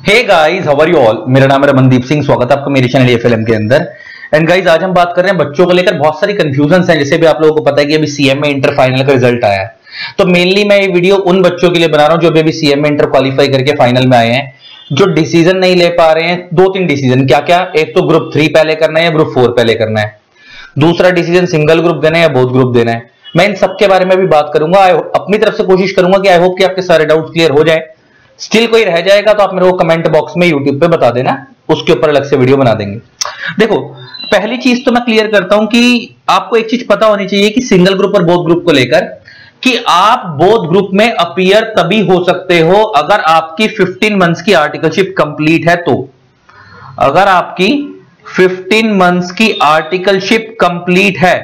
Hey guys, how are you all. मेरा नाम है रमनदीप सिंह। स्वागत है आपका मेरे चैनल एफएलएम के अंदर। एंड गाइस, आज हम बात कर रहे हैं बच्चों को लेकर। बहुत सारी कंफ्यूजन है, जैसे भी आप लोगों को पता है कि अभी सीएम में इंटर फाइनल का रिजल्ट आया है। तो मेनली मैं ये वीडियो उन बच्चों के लिए बना रहा हूं जो अभी सीएम में इंटर क्वालिफाई करके फाइनल में आए हैं, जो डिसीजन नहीं ले पा रहे हैं। दो तीन डिसीजन, क्या क्या, एक तो ग्रुप 3 पहले करना है या ग्रुप 4 पहले करना है, दूसरा डिसीजन सिंगल ग्रुप देना है या बोथ ग्रुप देना है। मैं इन सबके बारे में भी बात करूंगा। अपनी तरफ से कोशिश करूंगा कि आई होप कि आपके सारे डाउट्स क्लियर हो जाए। स्टिल कोई रह जाएगा तो आप मेरे को कमेंट बॉक्स में यूट्यूब पे बता देना, उसके ऊपर अलग से वीडियो बना देंगे। देखो, पहली चीज तो मैं क्लियर करता हूं कि आपको एक चीज पता होनी चाहिए कि सिंगल ग्रुप और बोथ ग्रुप को लेकर, कि आप बोथ ग्रुप में अपीयर तभी हो सकते हो अगर आपकी 15 मंथ्स की आर्टिकलशिप कंप्लीट है। तो अगर आपकी 15 मंथ्स की आर्टिकलशिप कंप्लीट है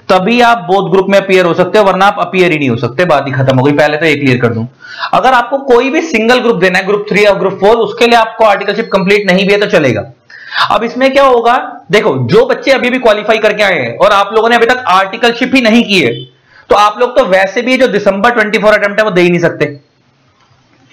तभी आप बोथ ग्रुप में अपीयर हो सकते हो, वरना आप अपीयर ही नहीं हो सकते। बात ही खत्म हो गई। पहले तो ये क्लियर कर दूं, अगर आपको कोई भी सिंगल ग्रुप देना है, ग्रुप 3 या ग्रुप 4, उसके लिए आपको आर्टिकलशिप कंप्लीट नहीं भी है तो चलेगा। अब इसमें क्या होगा, देखो, जो बच्चे अभी भी क्वालिफाई करके आए हैं और आप लोगों ने अभी तक आर्टिकलशिप ही नहीं की है, तो आप लोग तो वैसे भी जो दिसंबर 24 अटेम्प्ट है वो दे ही नहीं सकते।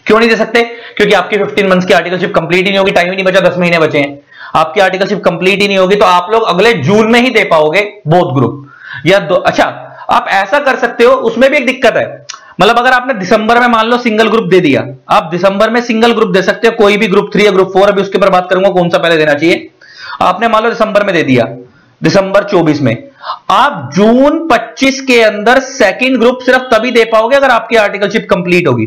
क्यों नहीं दे सकते? क्योंकि आपकी 15 मंथ्स की आर्टिकलशिप कंप्लीट ही नहीं होगी, टाइम ही नहीं बचा, 10 महीने बचे हैं, आपकी आर्टिकलशिप कंप्लीट ही नहीं होगी, तो आप लोग अगले जून में ही दे पाओगे बोथ ग्रुप या अच्छा, आप ऐसा कर सकते हो। उसमें भी एक दिक्कत है, मतलब अगर आपने दिसंबर में मान लो सिंगल ग्रुप दे दिया, आप दिसंबर में सिंगल ग्रुप दे सकते हो, कोई भी ग्रुप 3 या ग्रुप 4, अभी उसके ऊपर बात करूंगा कौन सा पहले देना चाहिए। आपने मान लो दिसंबर में दे दिया, दिसंबर 24 में, आप जून 25 के अंदर सेकंड ग्रुप सिर्फ तभी दे पाओगे अगर आपकी आर्टिकलशिप कंप्लीट होगी।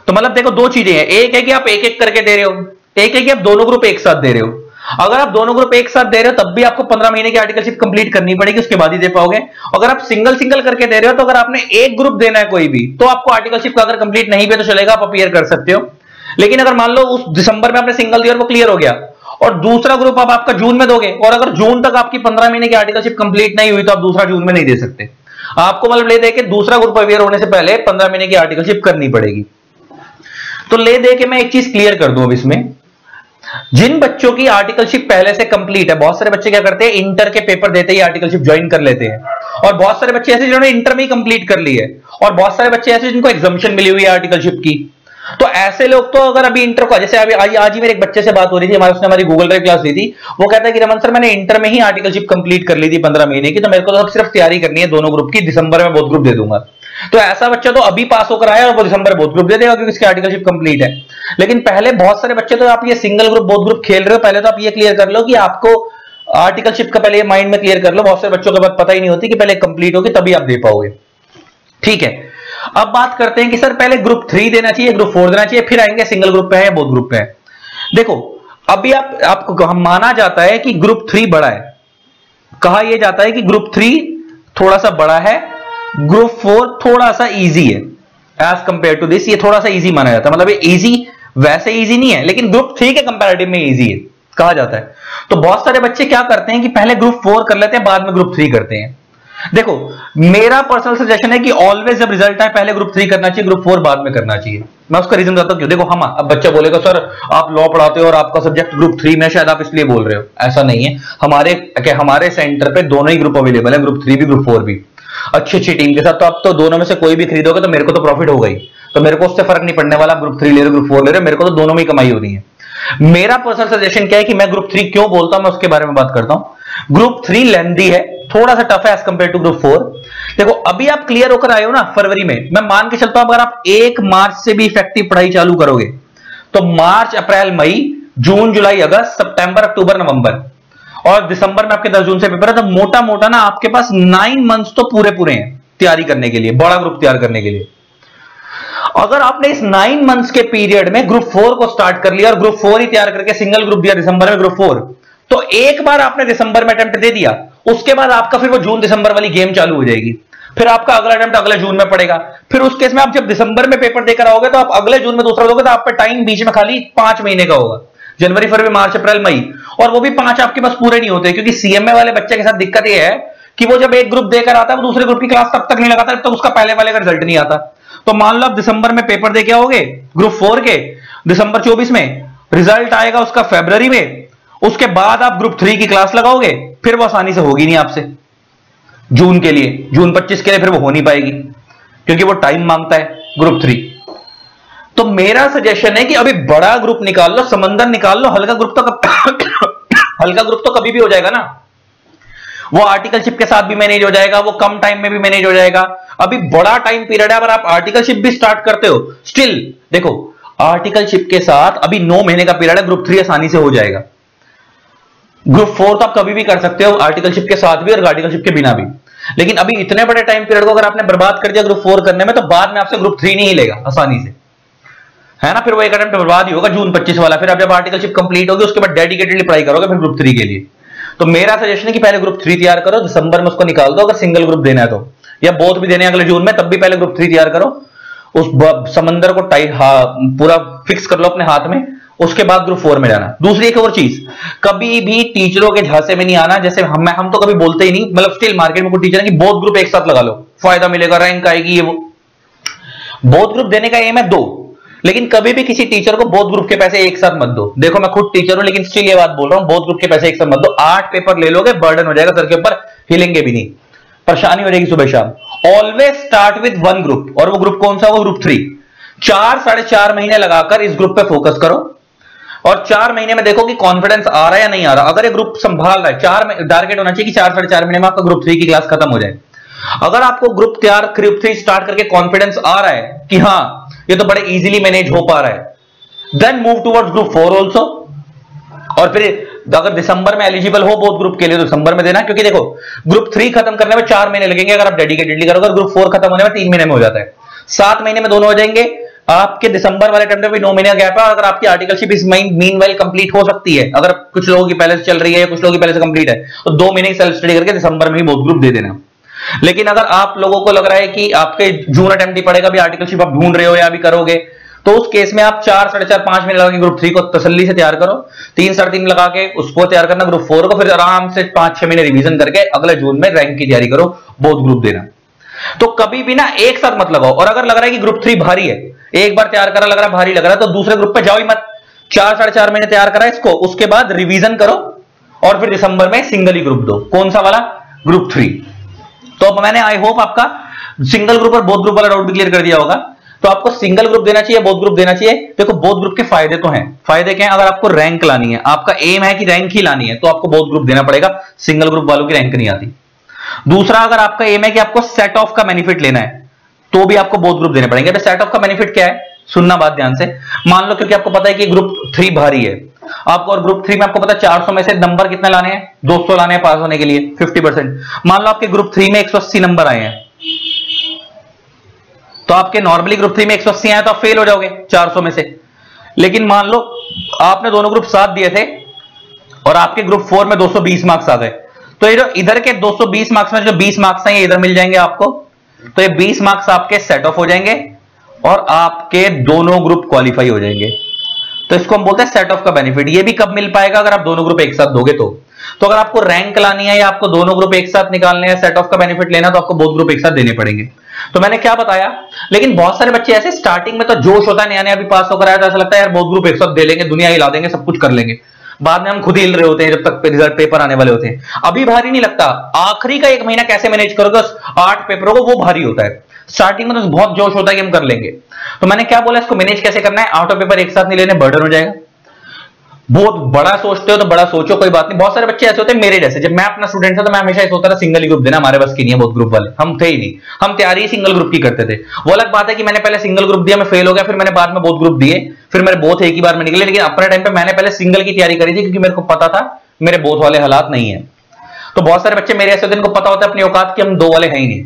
तो मतलब देखो, दो चीजें हैं, एक है कि आप एक एक करके दे रहे हो, एक है कि आप दोनों ग्रुप एक साथ दे रहे हो। अगर आप दोनों ग्रुप एक साथ दे रहे हो तब भी आपको 15 महीने की आर्टिकलशिप कंप्लीट करनी पड़ेगी, उसके बाद ही दे पाओगे। अगर आप सिंगल सिंगल करके दे रहे हो तो अगर आपने एक ग्रुप देना है कोई भी, तो आपको आर्टिकलशिप का अगर कंप्लीट नहीं भी तो चलेगा, आप अपीयर कर सकते हो। लेकिन अगर मान लो उस दिसंबर में आपने सिंगल दिया और वो क्लियर हो गया और दूसरा ग्रुप आप आपका जून में दोगे, और अगर जून तक आपकी 15 महीने की आर्टिकलशिप कंप्लीट नहीं हुई तो आप दूसरा जून में नहीं दे सकते। आपको मतलब ले दे के दूसरा ग्रुप अपीयर होने से पहले 15 महीने की आर्टिकलशिप करनी पड़ेगी। तो ले दे के मैं एक चीज क्लियर कर दूं अब इसमें, जिन बच्चों की आर्टिकलशिप पहले से कंप्लीट है, बहुत सारे बच्चे क्या करते हैं, इंटर के पेपर देते ही आर्टिकलशिप ज्वाइन कर लेते हैं, और बहुत सारे बच्चे ऐसे जिन्होंने इंटर में ही कंप्लीट कर ली है, और बहुत सारे बच्चे ऐसे जिनको एग्जामिशन मिली हुई है आर्टिकलशिप की। तो ऐसे लोग तो अगर अभी इंटर को, जैसे अभी आज ही मेरे एक बच्चे से बात हो रही थी, उसने हमारी गूगल ड्राइव क्लास ली थी, वो कहता है कि रमन सर, मैंने इंटर में ही आर्टिकलशिप कंप्लीट कर ली थी 15 महीने की, तो मेरे को तो सिर्फ तैयारी करनी है दोनों ग्रुप की, दिसंबर में बोथ ग्रुप दे दूंगा। तो ऐसा बच्चा तो अभी पास होकर आया और वो दिसंबर बोथ ग्रुप दे देगा क्योंकि इसकी आर्टिकलशिप कंप्लीट है। लेकिन पहले बहुत सारे बच्चे, तो आप ये सिंगल ग्रुप बोथ ग्रुप खेल रहे हो, पहले तो आप ये क्लियर कर लो कि आपको आर्टिकलशिप का पहले माइंड में क्लियर कर लो। बहुत सारे बच्चों को बात पता ही नहीं होती कि पहले कंप्लीट होगी तभी आप दे पाओगे। ठीक है, अब बात करते हैं कि सर पहले ग्रुप 3 देना चाहिए, ग्रुप 4 देना चाहिए, फिर आएंगे सिंगल ग्रुप पे है या बोथ ग्रुप पे है। देखो, अभी आपको हम माना जाता है कि ग्रुप 3 बड़ा है, कहा यह जाता है कि ग्रुप 3 थोड़ा सा बड़ा है, ग्रुप 4 थोड़ा सा इजी है एज कंपेयर टू दिस। ये थोड़ा सा इजी माना जाता है, मतलब ये इजी वैसे इजी नहीं है, लेकिन ग्रुप 3 के कंपैरेटिव में इजी है कहा जाता है। तो बहुत सारे बच्चे क्या करते हैं कि पहले ग्रुप 4 कर लेते हैं, बाद में ग्रुप 3 करते हैं। देखो, मेरा पर्सनल सजेशन है कि ऑलवेज जब रिजल्ट आए पहले ग्रुप 3 करना चाहिए, ग्रुप 4 बाद में करना चाहिए। मैं उसका रीजन बताता हूं क्यों। देखो, हम, अब बच्चा बोलेगा सर आप लॉ पढ़ाते हो और आपका सब्जेक्ट ग्रुप 3 में, शायद आप इसलिए बोल रहे हो। ऐसा नहीं है, हमारे सेंटर पे दोनों ही ग्रुप अवेलेबल है, ग्रुप 3 भी ग्रुप 4 भी, अच्छी अच्छी टीम के साथ। तो आप तो दोनों में से कोई भी खरीदोगे तो मेरे को तो प्रॉफिट होगा ही, तो मेरे को उससे फर्क नहीं पड़ने वाला, ग्रुप 3 ले रहे हो ग्रुप 4 ले रहे हो, मेरे को तो दोनों में ही कमाई हो रही है। मेरा पर्सनल सजेशन क्या है कि मैं ग्रुप 3 क्यों बोलता हूं, मैं उसके बारे में बात करता हूं। ग्रुप 3 लेंथी है, थोड़ा सा टफ है एज कंपेयर टू ग्रुप 4। देखो, अभी आप क्लियर होकर आए हो ना फरवरी में, मैं मान के चलता हूं अगर आप 1 मार्च से भी इफेक्टिव पढ़ाई चालू करोगे तो मार्च, अप्रैल, मई, जून, जुलाई, अगस्त, सितंबर, अक्टूबर, नवंबर और दिसंबर में आपके 10 जून से पेपर है, तो मोटा मोटा ना आपके पास 9 मंथ्स तो पूरे पूरे हैं तैयारी करने के लिए, बड़ा ग्रुप तैयार करने के लिए। अगर आपने इस 9 मंथ्स के पीरियड में ग्रुप 4 को स्टार्ट कर लिया और ग्रुप 4 ही तैयार करके सिंगल ग्रुप दिया दिसंबर में, ग्रुप 4, तो एक बार आपने दिसंबर में अटेम्प्ट दे दिया, उसके बाद आपका फिर वो जून दिसंबर वाली गेम चालू हो जाएगी। फिर आपका अगला अटेम्प्ट अगले जून में पड़ेगा। फिर उस केस में आप जब दिसंबर में पेपर देकर आओगे तो आप अगले जून में दूसरा दोगे, तो आप पे टाइम बीच में खाली 5 महीने का होगा, जनवरी, फरवरी, मार्च, अप्रैल, मई, और वो भी 5 आपके पास पूरे नहीं होते, क्योंकि सीएमए वाले बच्चे के साथ दिक्कत ये है कि वो जब एक ग्रुप देकर आता है वो दूसरे ग्रुप की क्लास तब तक नहीं लगाता जब तक उसका पहले वाले का रिजल्ट नहीं आता। तो मान लो आप दिसंबर में पेपर देके आओगे ग्रुप 4 के, दिसंबर 24 में, रिजल्ट आएगा उसका फरवरी में, उसके बाद आप ग्रुप 3 की क्लास लगाओगे, फिर वो आसानी से होगी नहीं आपसे जून के लिए, जून 25 के लिए फिर वो हो नहीं पाएगी, क्योंकि वो टाइम मांगता है ग्रुप 3। तो मेरा सजेशन है कि अभी बड़ा ग्रुप निकाल लो, समंदर निकाल लो, हल्का ग्रुप तो हल्का ग्रुप तो कभी भी हो जाएगा ना, वो आर्टिकलशिप के साथ भी मैनेज हो जाएगा, वो कम टाइम में भी मैनेज हो जाएगा। अभी बड़ा टाइम पीरियड है, अगर आप आर्टिकलशिप भी स्टार्ट करते हो, स्टिल देखो आर्टिकलशिप के साथ अभी 9 महीने का पीरियड है, ग्रुप 3 आसानी से हो जाएगा। ग्रुप 4 तो आप कभी भी कर सकते हो, आर्टिकलशिप के साथ भी और आर्टिकलशिप के बिना भी। लेकिन अभी इतने बड़े टाइम पीरियड को अगर आपने बर्बाद कर दिया ग्रुप 4 करने में, तो बाद में आपसे ग्रुप 3 नहीं लेगा आसानी से, है ना। फिर वो एक अटेम्प्ट बर्बाद ही होगा जून 25 वाला। फिर आप जब आर्टिकलशिप कंप्लीट होगी उसके बाद डेडिकेटेडली पढ़ाई करोगे फिर ग्रुप 3 के लिए। तो मेरा सजेशन है कि पहले ग्रुप 3 तैयार करो, दिसंबर में उसको निकाल दो अगर सिंगल ग्रुप देना है तो, या बोथ भी देने हैं अगले जून में, तब भी पहले ग्रुप 3 तैयार करो, उस समंदर को टाइट पूरा फिक्स कर लो अपने हाथ में, उसके बाद ग्रुप 4 में जाना। दूसरी एक और चीज, कभी भी टीचरों के झांसे में नहीं आना। जैसे हम तो कभी बोलते ही नहीं, मतलब स्टिल मार्केट में कोई टीचर है कि बोथ ग्रुप एक साथ लगा लो, फायदा मिलेगा, रैंक आएगी, ये वो। बोथ ग्रुप देने का एम है 2, लेकिन कभी भी किसी टीचर को बोथ ग्रुप के पैसे एक साथ मत दो। देखो मैं खुद टीचर हूं, लेकिन स्टिल ये बात बोल रहा हूं, बोथ ग्रुप के पैसे एक साथ मत दो। 8 पेपर ले लोगे, बर्डन हो जाएगा सर के ऊपर, हिलेंगे भी नहीं, परेशानी हो जाएगी सुबह शाम। ऑलवेज स्टार्ट विद 1 ग्रुप, और वो ग्रुप कौन सा? वो ग्रुप 3। 4-4.5 महीने लगाकर इस ग्रुप पे फोकस करो, और 4 महीने में देखो कि कॉन्फिडेंस आ रहा है या नहीं आ रहा। अगर ये ग्रुप संभाल रहा है, 4 में टारगेट होना चाहिए कि 4-4.5 महीने में आपका ग्रुप 3 की क्लास खत्म हो जाए। अगर आपको ग्रुप 3 स्टार्ट करके कॉन्फिडेंस आ रहा है कि हाँ ये तो बड़े इजीली मैनेज हो पा रहा है, then move towards group 4 also. और फिर अगर दिसंबर में एलिजिबल हो बोथ ग्रुप के लिए तो दिसंबर में देना, क्योंकि देखो ग्रुप 3 खत्म करने में 4 महीने लगेंगे अगर आप डेडिकेटेडली करोगे, ग्रुप 4 खत्म होने में 3 महीने में हो जाता है। 7 महीने में दोनों हो जाएंगे। आपके दिसंबर वाले टाइम पे भी 9 महीने का गैप है, अगर आपकी आर्टिकलशिप इस मीनवाइल कंप्लीट हो सकती है, अगर कुछ लोगों की पहले से चल रही है या कुछ लोगों की पहले से कंप्लीट है, तो 2 महीने की सेल्फ स्टडी करके दिसंबर में ही बोथ ग्रुप दे देना। लेकिन अगर आप लोगों को लग रहा है कि आपके जून अटेम्प्ट ही पड़ेगा, भी आर्टिकलशिप आप ढूंढ रहे हो या भी करोगे, तो उस केस में आप 4-4.5 महीने लगा के ग्रुप 3 को तसल्ली से तैयार करो, 3-3.5 लगा के उसको तैयार करना ग्रुप 4 को, फिर आराम से 5-6 महीने रिवीजन करके अगले जून में रैंक की तैयारी करो, बोथ ग्रुप देना। तो कभी भी ना एक साथ मत लगाओ। और अगर लग रहा है कि ग्रुप 3 भारी है, एक बार तैयार करा लग रहा है भारी लग रहा है, तो दूसरे ग्रुप पे जाओ ही मत। 4-4.5 महीने तैयार करा इसको, उसके बाद रिवीजन करो, और फिर दिसंबर में सिंगल ही ग्रुप दो। कौन सा वाला? ग्रुप 3। तो मैंने आई होप आपका सिंगल ग्रुप और बोथ ग्रुप वाला डाउट भी क्लियर कर दिया होगा। तो आपको सिंगल ग्रुप देना चाहिए, बोथ ग्रुप देना चाहिए। देखो बोथ ग्रुप के फायदे तो हैं। फायदे क्या है? अगर आपको रैंक लानी है, आपका एम है कि रैंक ही लानी है, तो आपको बोथ ग्रुप देना पड़ेगा, सिंगल ग्रुप वालों की रैंक नहीं आती। दूसरा, अगर आपका एम है कि आपको सेट ऑफ का बेनिफिट लेना है, तो भी आपको बोथ ग्रुप देने पड़ेंगे। तो सेट ऑफ का बेनिफिट क्या है? सुनना बात ध्यान से। मान लो क्योंकि आपको पता है कि ग्रुप 3 भारी है आपको, और ग्रुप 3 में आपको पता है 400 में से नंबर कितने लाने हैं? 200 लाने हैं पास होने के लिए, 50%। मान लो आपके ग्रुप 3 में 180 नंबर आए हैं, तो आपके नॉर्मली ग्रुप 3 में 180 आए तो आप फेल हो जाओगे 400 में से। लेकिन मान लो आपने दोनों ग्रुप साथ दिए थे और आपके ग्रुप 4 में 220 मार्क्स आ गए, तो ये जो इधर के 220 मार्क्स में जो 20 मार्क्स हैं ये इधर मिल जाएंगे आपको, तो ये 20 मार्क्स आपके सेट ऑफ हो जाएंगे और आपके दोनों ग्रुप क्वालिफाई हो जाएंगे। तो इसको हम बोलते हैं सेट ऑफ का बेनिफिट। ये भी कब मिल पाएगा? अगर आप दोनों ग्रुप एक साथ दोगे तो अगर आपको रैंक लानी है या आपको दोनों ग्रुप एक साथ निकालने हैं, सेट ऑफ का बेनिफिट लेना, तो आपको बोथ ग्रुप एक साथ देने पड़ेंगे। तो मैंने क्या बताया, लेकिन बहुत सारे बच्चे ऐसे स्टार्टिंग में तो जोश होता है, नया नया भी पास होकर आया तो ऐसा लगता है यार बोथ ग्रुप एक साथ दे लेंगे, दुनिया हिला देंगे, सब कुछ कर लेंगे। बाद में हम खुद ही हिल रहे होते हैं जब तक रिजल्ट पेपर आने वाले होते हैं। अभी भारी नहीं लगता, आखिरी का 1 महीना कैसे मैनेज करोगे 8 पेपरों को, वो भारी होता है। स्टार्टिंग में तो बहुत जोश होता है कि हम कर लेंगे। तो मैंने क्या बोला, इसको मैनेज कैसे करना है? 8 पेपर एक साथ नहीं लेने, बर्डन हो जाएगा। बहुत बड़ा सोचते हो तो बड़ा सोचो, कोई बात नहीं। बहुत सारे बच्चे ऐसे होते हैं मेरे जैसे, जब मैं अपना स्टूडेंट था तो मैं हमेशा ये सोचता था सिंगल ही ग्रुप देना, हमारे बस की नहीं है बोथ ग्रुप वाले, हम थे ही नहीं, हम तैयारी सिंगल ग्रुप की करते थे। वो अलग बात है कि मैंने पहले सिंगल ग्रुप दिया, मैं फेल हो गया, फिर मैंने बाद में बोथ ग्रुप दिए, फिर मेरे बोथ एक ही बार में निकले। लेकिन अपने टाइम पे मैंने पहले सिंगल की तैयारी करी थी, क्योंकि मेरे को पता था मेरे बोथ वाले हालात नहीं है। तो बहुत सारे बच्चे मेरे ऐसे होते हैं, इनको पता होता है अपनी औकात कि हम 2 वाले हैं ही नहीं।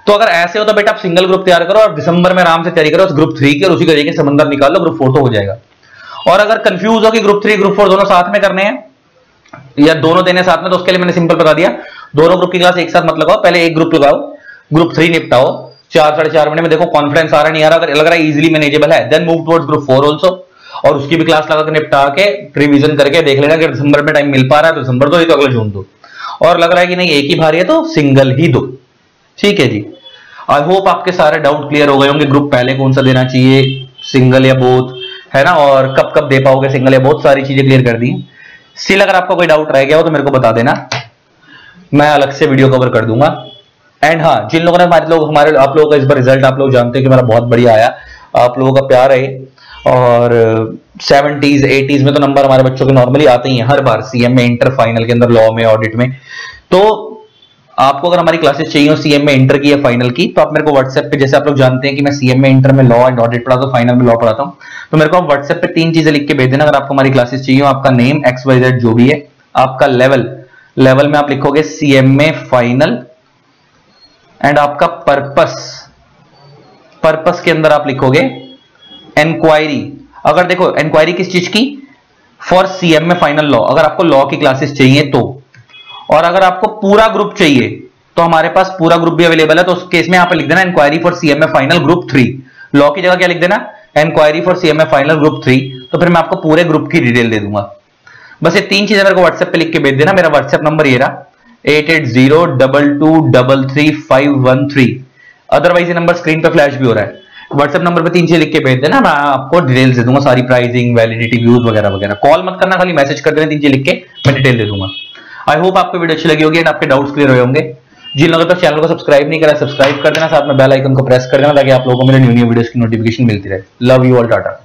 तो अगर ऐसे हो तो बेटा आप सिंगल ग्रुप तैयार करो और दिसंबर में आराम से तैयारी करो ग्रुप 3 की, और उसी तरीके से समंदर निकाल लो, ग्रुप 4 तो हो जाएगा। और अगर कंफ्यूज हो कि ग्रुप 3 ग्रुप 4 दोनों साथ में करने हैं या दोनों देने साथ में, तो उसके लिए मैंने सिंपल बता दिया, दोनों ग्रुप की क्लास एक साथ मत लगाओ, पहले एक ग्रुप लगाओ, ग्रुप 3 निपटाओ, 4-4.5 महीने में देखो कॉन्फिडेंस आ रहा नहीं आ रहा, अगर लग रहा है इजीली मैनेजेबल है, then move towards group 4 also, और उसकी भी क्लास लगा के निपटा के रिवीजन करके देख लेना कि दिसंबर में टाइम मिल पा रहा है तो दिसंबर दो, तो अगले जून दो, और लग रहा है कि नहीं एक ही भारी है तो सिंगल ही दो। ठीक है जी, आई होप आपके सारे डाउट क्लियर हो गए होंगे। ग्रुप पहले कौन सा देना चाहिए, सिंगल या बोथ, है ना, और कब कब दे पाओगे सिंगल या बोथ, सारी चीजें क्लियर कर दी। स्टिल अगर आपको कोई डाउट रह गया हो तो मेरे को बता देना, मैं अलग से वीडियो कवर कर दूंगा। एंड हाँ, जिन लोगों ने हमारे आप लोगों का इस बार रिजल्ट आप लोग जानते हैं कि मेरा बहुत बढ़िया आया, आप लोगों का प्यार है। और 70s 80s में तो नंबर हमारे बच्चों के नॉर्मली आते ही हैं हर बार, सीएम में, इंटर फाइनल के अंदर, लॉ में, ऑडिट में। तो आपको अगर हमारी क्लासेस चाहिए हो सीएम में, इंटर की या फाइनल की, तो आप मेरे को व्हाट्सएप पे, जैसे आप लोग जानते हैं कि मैं सीएम में, इंटर में लॉ एंड ऑडिट पढ़ाता हूँ, फाइनल में लॉ पढ़ाता हूँ, तो मेरे को आप व्हाट्सएप पे 3 चीजें लिख के भेज देना अगर आपको हमारी क्लासेस चाहिए हो। आपका नेम XYZ जो भी है, आपका लेवल में आप लिखोगे सीएम में फाइनल, एंड आपका पर्पस के अंदर आप लिखोगे इंक्वायरी। अगर देखो इंक्वायरी किस चीज की, फॉर सीएम में फाइनल लॉ, अगर आपको लॉ की क्लासेस चाहिए तो। और अगर आपको पूरा ग्रुप चाहिए तो हमारे पास पूरा ग्रुप भी अवेलेबल है, तो उस केस में यहां पर लिख देना इंक्वायरी फॉर सीएम में फाइनल ग्रुप 3। लॉ की जगह क्या लिख देना, इंक्वायरी फॉर सीएम में फाइनल ग्रुप 3। तो फिर मैं आपको पूरे ग्रुप की डिटेल दे दूंगा। बस ये 3 चीजें मेरे को व्हाट्सएप पे लिख के भेज देना। मेरा व्हाट्सएप नंबर ये रहा 8802233513। अदरवाइज ये नंबर स्क्रीन पे फ्लैश भी हो रहा है। व्हाट्सएप नंबर पे 3 चीजें लिख के भेज देना, मैं आपको डिटेल्स दे दूंगा सारी, प्राइसिंग, वैलिडिटी, व्यूज वगैरह वगैरह। कॉल मत करना, खाली मैसेज कर देना 3 चीजें लिख के, मैं डिटेल दे दूंगा। आई होप आपको वीडियो अच्छी लगी होगी एंड आपके डाउट्स क्लियर हुए होंगे। जिन लोगों तक चैनल को सब्सक्राइब नहीं करा, सब्सक्राइब कर देना, साथ में बेल आइकन को प्रेस कर देना ताकि आप लोगों को मेरे न्यू वीडियोस की नोटिफिकेशन मिलती रहे। Love you all, Tata.